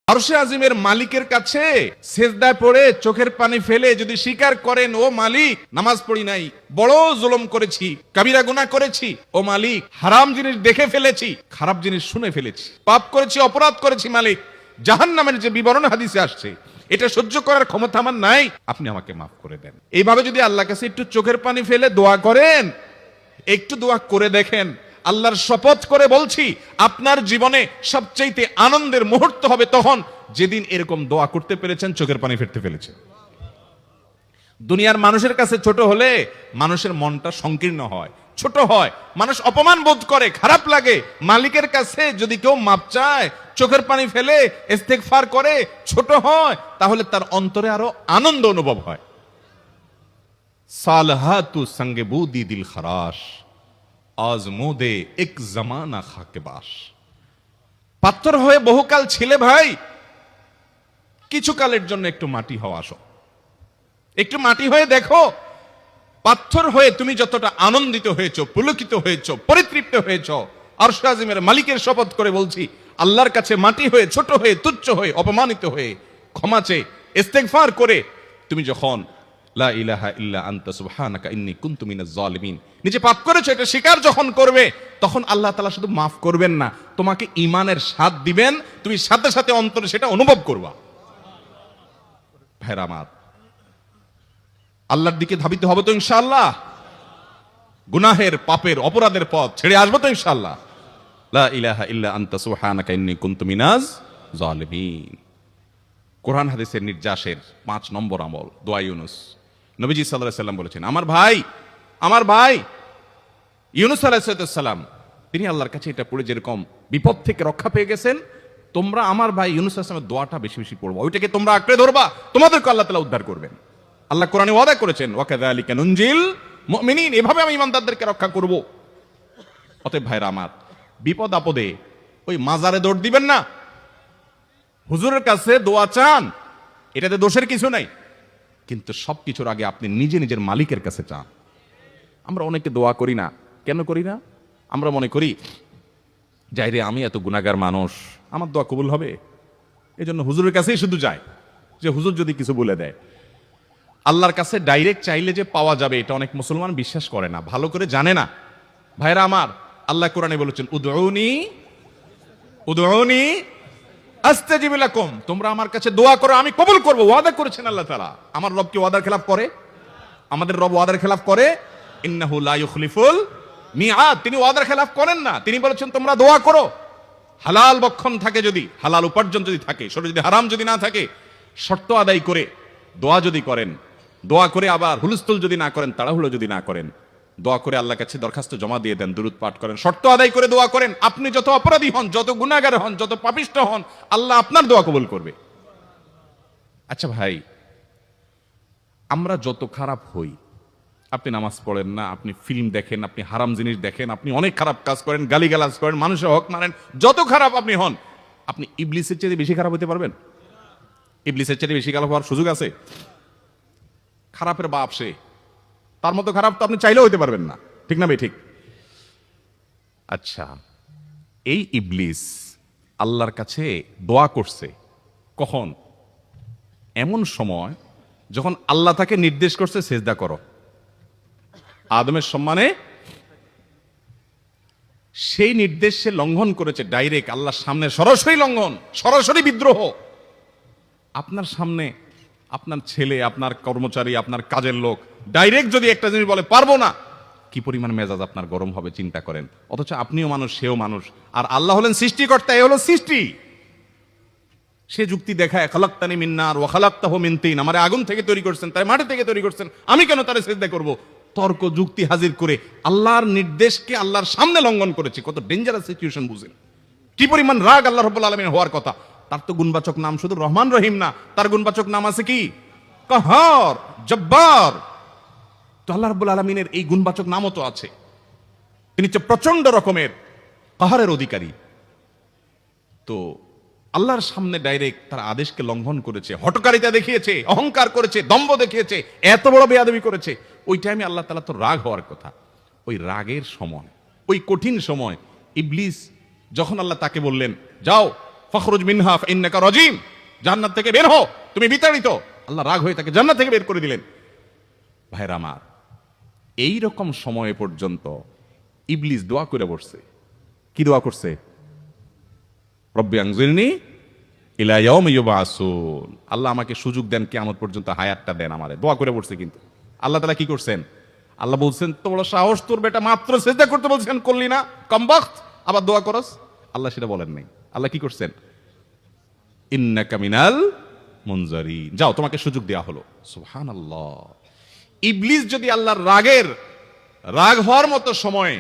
আরশে আজিমের মালিকের কাছে সেজদায় পড়ে চোখের পানি ফেলে যদি স্বীকার করেন, ও মালিক নামাজ পড়ি নাই, বড় জুলুম করেছি, কাবিরা গুনাহ করেছি, ও মালিক হারাম জিনিস দেখে ফেলেছি, খারাপ জিনিস শুনে ফেলেছি, পাপ করেছি, অপরাধ করেছি মালিক, জাহান্নামের যে বিবরণ হাদিসে আসছে এটা সহ্য করার ক্ষমতা আমার নাই, আপনি আমাকে মাফ করে দেন। এইভাবে যদি আল্লাহর কাছে একটু চোখের পানি ফেলে দোয়া করেন, একটু দোয়া করে দেখেন, আল্লাহর শপথ করে বলছি আপনার জীবনে সবচেয়ে আনন্দের মুহূর্ত হবে তখন যেদিন এরকম দোয়া করতে পেরেছেন, চোখের পানি ফেলতে ফেলেছেন। দুনিয়ার মানুষের কাছে ছোট হলে মানুষের মনটা সংকীর্ণ হয়, ছোট হয়, মানুষ অপমান বোধ করে, খারাপ লাগে। মালিকের কাছে যদি কেউ মাপ চায়, চোখের পানি ফেলে ইস্তেগফার করে, ছোট হয়, তাহলে তার অন্তরে আরো আনন্দ অনুভব হয়। সালহাতু সঙ্গে বুদি দিল খরাশ, আজমুদে এক জামানা খাকে বাস। পাথর হয়ে বহুকাল ছিলে ভাই, কিছু কালের জন্য একটু মাটি হও, আসো একটু মাটি হয়ে দেখো। পাথর হয়ে তুমি যতটা আনন্দিত হয়েছো, পুলকিত হয়েছো, পরিতৃপ্ত হয়েছো, আরশে আজিমের মালিকের শপথ করে বলছি আল্লাহর কাছে মাটি হয়ে, ছোট হয়ে, তুচ্ছ হয়ে, অপমানিত হয়ে, ক্ষমা চেয়ে ইস্তেগফার করে তুমি যখন লা ইলাহা ইল্লা আনতা সুবহানাকা ইন্নী কুনতু মিনাজ জালিমিন, নিজে পাপ করেছো এটা স্বীকার যখন করবে, তখন আল্লাহ তাআলা শুধু মাফ করবেন না, তোমাকে ঈমানের স্বাদ দিবেন, তুমি সাথে সাথে অন্তরে সেটা অনুভব করবা। ভাইরা আমার, আল্লাহর দিকে ধাবিত হবে তো ইনশাআল্লাহ? গুনাহের, পাপের, অপরাধের পথ ছেড়ে আসবো তো ইনশাআল্লাহ? লা ইলাহা ইল্লা আনতা সুবহানাকা ইন্নী কুনতু মিনাজ জালিমিন। কোরআন হাদিসের নির্যাসের 5 নম্বর আমল দোয়া ইউনুস। নবীজি সাল্লাল্লাহু আলাইহি সাল্লাম বলেছেন, আমার ভাই ইউনুস আলাইহিস সালাম, তিনি আল্লাহর কাছে এটা পড়ে যেরকম বিপদ থেকে রক্ষা পেয়ে গেছেন, তোমরা আমার ভাই ইউনুস আলাইহিস সালামের দোয়াটা বেশি বেশি পড়বা, ওইটাকে তোমরা আঁকড়ে ধরবা, তোমাদেরকে আল্লাহ তাআলা উদ্ধার করবেন। আল্লাহ কোরআনে ওয়াদা করেছেন, ওয়া কাযালিকা নুনজিল মুমিনিন, এভাবে আমি ইমানদারদেরকে রক্ষা করব। অতএব ভাইরা আমার, বিপদ আপদে ওই মাজারে দৌড় দিবেন না, হুজুরের কাছে দোয়া চান, এটাতে দোষের কিছু নাই, কিন্তু সবকিছুর আগে আপনি নিজে নিজের মালিকের কাছে চান। আমরা অনেকে দোয়া করি না, কেন করি না? আমরা মনে করি যাই রে, আমি এত গুনাহগার মানুষ, আমার দোয়া কবুল হবে, এই জন্য হুজুরের কাছেই শুধু যায়, যে হুজুর যদি কিছু বলে দেয়। আল্লাহর কাছে ডাইরেক্ট চাইলে যে পাওয়া যাবে, এটা অনেক মুসলমান বিশ্বাস করে না, ভালো করে জানে না। ভাইরা আমার, আল্লাহ কোরআনে বলেছেন, উদউনি আস্তাজিব লাকুম, তোমরা আমার কাছে দোয়া করো, আমি কবুল করব। ওয়াদা করেছেন আল্লাহ তাআলা। আমার রব কি ওয়াদার খেলাফ করে? আমাদের রব ওয়াদার খেলাফ করে? ইন্নাহু লা ইউখলিফুল মিআদ, তিনি ওয়াদার খেলাফ করেন না। তিনি বলেছেন তোমরা দোয়া করো, হালাল বক্ষণ থাকে, যদি হালাল উপার্জন যদি থাকে, শরীরে যদি হারাম যদি না থাকে, শর্ত আদায় করে দোয়া যদি করেন, দোয়া করে আবার হুলস্থুল যদি না করেন, তাড়াহুড়ো যদি না করেন, দোয়া করে আল্লাহর কাছে দরখাস্ত জমা দিয়ে দেন, দুরূদ পাঠ করেন, শর্ত আদায় করে দোয়া করেন, আপনি যত অপরাধী হন, যত গুনাহগার হন, যত পাপিষ্ঠ হন, আল্লাহ আপনার দোয়া কবুল করবে। আচ্ছা ভাই, আমরা যত খারাপ হই, আপনি নামাজ পড়েন না, আপনি ফিল্ম দেখেন, আপনি হারাম জিনিস দেখেন, আপনি অনেক খারাপ কাজ করেন, গালিগালাজ করেন, মানুষের হক মারেন, যত খারাপ আপনি হন, আপনি ইবলিসের চেয়ে বেশি খারাপ হতে পারবেন? ইবলিসের চেয়ে বেশি খারাপ হওয়ার সুযোগ আছে? খারাপের বাপ সে, তার মতো খারাপ তো আপনি চাইলেও হইতে পারবেন না, ঠিক না ভাই? ঠিক। আচ্ছা, এই ইবলিস আল্লাহর কাছে দোয়া করছে কখন? এমন সময় যখন আল্লাহ তাকে নির্দেশ করছে সেজদা করো, আদমের সম্মানে। সেই নির্দেশ সে লঙ্ঘন করেছে, ডাইরেক্ট আল্লাহর সামনে সরাসরি লঙ্ঘন, সরাসরি বিদ্রোহ। আপনার সামনে আপনার ছেলে, আপনার কর্মচারী, আপনার কাজের লোক ডাইরেক্ট যদি একটা জিনিস বলে পারবো না, কি পরিমাণ মেজাজ আপনার গরম হবে চিন্তা করেন। অথচ আপনিও মানুষ, সেও মানুষ, আর আল্লাহ হলেন সৃষ্টিকর্তা, এ হলো সৃষ্টি। সে যুক্তি দেখায়, খালাকতানি মিন নার ওয়া খালাকতাহু মিন তিন, আমারে আগুন থেকে তৈরি করছেন, তাই মাটি থেকে তৈরি করছেন, আমি কেন তারে সিজদা করব? তর্ক যুক্তি হাজির করে আল্লাহর নির্দেশকে আল্লাহর সামনে লঙ্ঘন করেছে। কত ডেঞ্জারাস সিচুয়েশন বুঝেন, কি পরিমাণ রাগ আল্লাহ রাব্বুল আলামিন হওয়ার কথা। তার তো গুণবাচক নাম শুধু রহমান রহিম না, তার গুণবাচক নাম আছে কি? কাহার, জব্বার। তো আল্লাহ রাব্বুল আলামিনের এই গুণবাচক নামও তো আছে, তিনি হচ্ছে প্রচন্ড রকমের কাহারের অধিকারী। তো আল্লাহর সামনে ডাইরেক্ট তার আদেশকে লঙ্ঘন করেছে, হটকারিতা দেখিয়েছে, অহংকার করেছে, দম্ভ দেখিয়েছে, এত বড় বেয়াদবি করেছে। ওই টাইমে আল্লাহ তাআলা তো রাগ হওয়ার কথা। ওই রাগের সময়, ওই কঠিন সময় ইবলিস যখন আল্লাহ তাকে বললেন যাও ফাখরুজ মিনহা ফাইন্নাকা রাজিম, জান্নাত থেকে বের হও, তুমি বিতাড়িত। আল্লাহ রাগ হয়ে তাকে জান্নাত থেকে বের করে দিলেন। ভাইরা আমার, এই রকম সময় পর্যন্ত ইবলিস দোয়া করে বসছে। কি দোয়া করছে? রব্বি আনজিরনি ইলা ইয়াউমি ইউবআসুন, আল্লাহ আমাকে সুযোগ দেন, কিয়ামত পর্যন্ত হায়াতটা দেন আমারে, দোয়া করে বসছে। কিন্তু আল্লাহ তাআলা কি করছেন? আল্লাহ বলছেন, তো বড় সাহস তোর, বেটা মাত্র সিজদা করতে বলছেন, করলি না, কমবখত, আবার দোয়া করস। আল্লাহ সেটা বলেন নাই। আল্লাহ কি করছেন? ইন্নাকা মিনাল মুনজারিন, যাও তোমাকে সুযোগ দেওয়া হলো। সুবহানাল্লাহ। ইবলিস যদি আল্লাহর রাগ হওয়ার মতো সময়ে,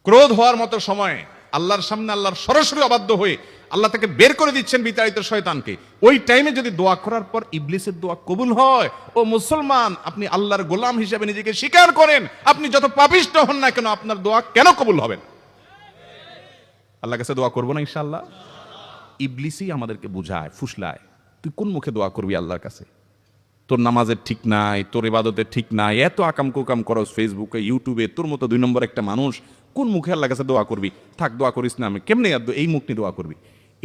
ক্রোধ হওয়ার মতো সময়ে আল্লাহর সামনে আল্লাহর সরাসরি অবাধ্য হয়ে আল্লাহ তাকে বের করে দিচ্ছেন বিতাড়িত শয়তানকে, ওই টাইমে যদি দোয়া করার পর ইবলিসের দোয়া কবুল হয়, ও মুসলমান, আপনি আল্লাহর গোলাম হিসেবে নিজেকে স্বীকার করেন, আপনি যত পাপিষ্ঠ হন না কেন, আপনার দোয়া কেন কবুল হবে না? আল্লাহর কাছে দোয়া করবো না ইনশাআল্লাহ? ইবলিসই আমাদেরকে বুঝায়, ফুসলায়, তুই কোন মুখে দোয়া করবি আল্লাহর কাছে? তোর নামাজের ঠিক নাই, তোর ইবাদতের ঠিক নাই, এত আকাম কুকাম করস ফেসবুকে ইউটিউবে, তোর মতো 2 নম্বর একটা মানুষ, কোন মুখে আল্লাহর কাছে দোয়া করবি? থাক, দোয়া করিস না, আমি কেমনে এই মুখ নিয়ে দোয়া করবি?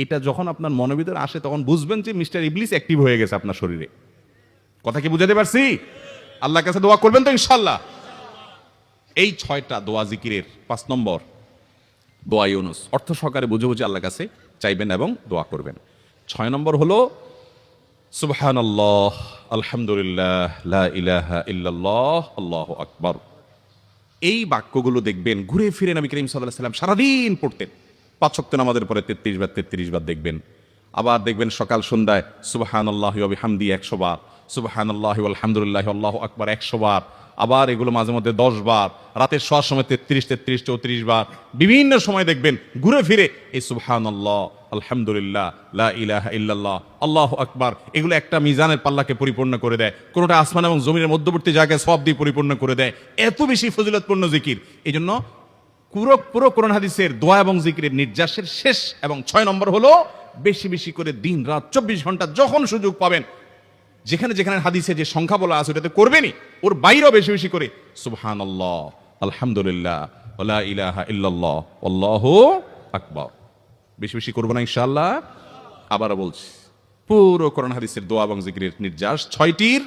এটা যখন আপনার মনের ভিতরে আসে, তখন বুঝবেন যে মিস্টার ইবলিস অ্যাক্টিভ হয়ে গেছে আপনার শরীরে। কথা কি বুঝাতে পারছি? আল্লাহর কাছে দোয়া করবেন তো ইনশাআল্লাহ? এই 6টা দোয়া জিকিরের 5 নম্বর দোয়া ইউনুস, অর্থ সহকারে বুঝে বুঝে আল্লাহর কাছে চাইবেন এবং দোয়া করবেন। 6 নম্বর হলো সুবহানাল্লাহ, আলহামদুলিল্লাহ, লা ইলাহা ইল্লাল্লাহ, আল্লাহু আকবার। এই বাক্যগুলো দেখবেন ঘুরে ফিরে নবী করিম সাল্লাল্লাহু আলাইহি ওয়াসাল্লাম সারাদিন পড়তেন। 5 ওয়াক্ত নামাজের পরে 33 বার দেখবেন। আবার দেখবেন সকাল সন্ধ্যায় সুবহানাল্লাহি ওয়া বিহামদিহি 100 বার, সুবহানাল্লাহি ওয়াল হামদুলিল্লাহি আল্লাহু আকবার 100 বার। আবার এগুলো মাঝে মধ্যে 10 বার, রাতের শোয়ার সময় 33, 34 বার। বিভিন্ন সময় দেখবেন ঘুরে ফিরে এই সুবহানাল্লাহ, আলহামদুলিল্লাহ, লা ইলাহা ইল্লাল্লাহ, আল্লাহু আকবার, এগুলো একটা মিজানের পাল্লাকে পরিপূর্ণ করে দেয়। কোনোটা আসমান এবং জমিনের মধ্যবর্তী জায়গায় সওয়াব দিয়ে পরিপূর্ণ করে দেয়। এত বেশি ফজিলতপূর্ণ জিকির। এই জন্য পুরো কোরআন হাদিসের দোয়া এবং জিকিরের নির্যাসের শেষ এবং 6 নম্বর হলো বেশি বেশি করে দিন রাত 24 ঘন্টা যখন সুযোগ পাবেন, যেখানে যেখানে হাদিসে যে সংখ্যা বলা আছে ওটাতে করবেনই, ওর বাইরেও বেশি বেশি করে সুবহানাল্লাহ, আলহামদুলিল্লাহ, লা ইলাহা ইল্লাল্লাহ, আল্লাহু আকবার বেশি বেশি করবো না ইনশাআল্লাহ? আবারও বলছি, পুরো কোরআন হাদিসের দোয়া এবং জিকিরের নির্যাস 6টির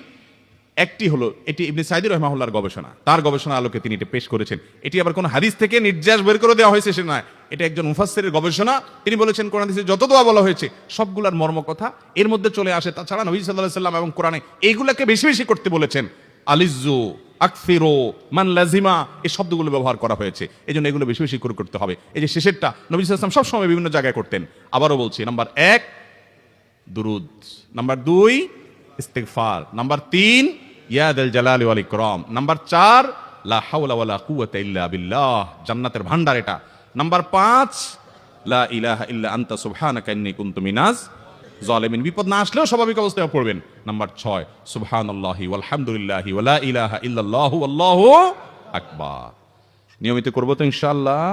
একটি হলো, এটি ইবনে সাইদী রাহিমাহুল্লাহর গবেষণা, তার গবেষণা আলোকে তিনি এটা পেশ করেছেন। এটি আবার কোন হাদিস থেকে নির্যাস বের করে দেওয়া হয়েছে সে নয়, এটা একজন মুফাসসিরের গবেষণা। তিনি বলেছেন কোরআন হাদিসে যত দোয়া বলা হয়েছে সবগুলার মর্ম কথা এর মধ্যে চলে আসে। তাছাড়া নবী সাল্লাল্লাহু আলাইহি ওয়াসাল্লাম এবং কোরআনে এইগুলাকে বেশি বেশি করতে বলেছেন। আলিজ্জু, আকসিরু, মান লাজিমা, এই শব্দগুলো ব্যবহার করা হয়েছে। এই জন্য এগুলো বেশি বেশি করে করতে হবে। এই যে শেষেরটা নবী সাল্লাল্লাহু আলাইহি ওয়াসাল্লাম সবসময় বিভিন্ন জায়গায় করতেন। আবারও বলছি, নাম্বার 1 দুরুদ, নাম্বার 2 ইস্তিগফার, নাম্বার 3 ইয়া দাল জালালি ওয়াল ইকরাম, নাম্বার 4 লা হাওলা ওয়ালা কুওয়াতা ইল্লা বিল্লাহ, জান্নাতের ভান্ডার এটা। নাম্বার 5 লা ইলাহা ইল্লা আনতা সুবহানাকা ইন্নী কুনতু মিনাজ জালিমিন, বিপদ না আসলেও স্বাভাবিক অবস্থায় পড়বেন। নাম্বার 6 সুবহানাল্লাহি ওয়াল হামদুলিল্লাহি ওয়া লা ইলাহা ইল্লাল্লাহু আল্লাহু আকবার। নিয়মিত করব তো ইনশাআল্লাহ।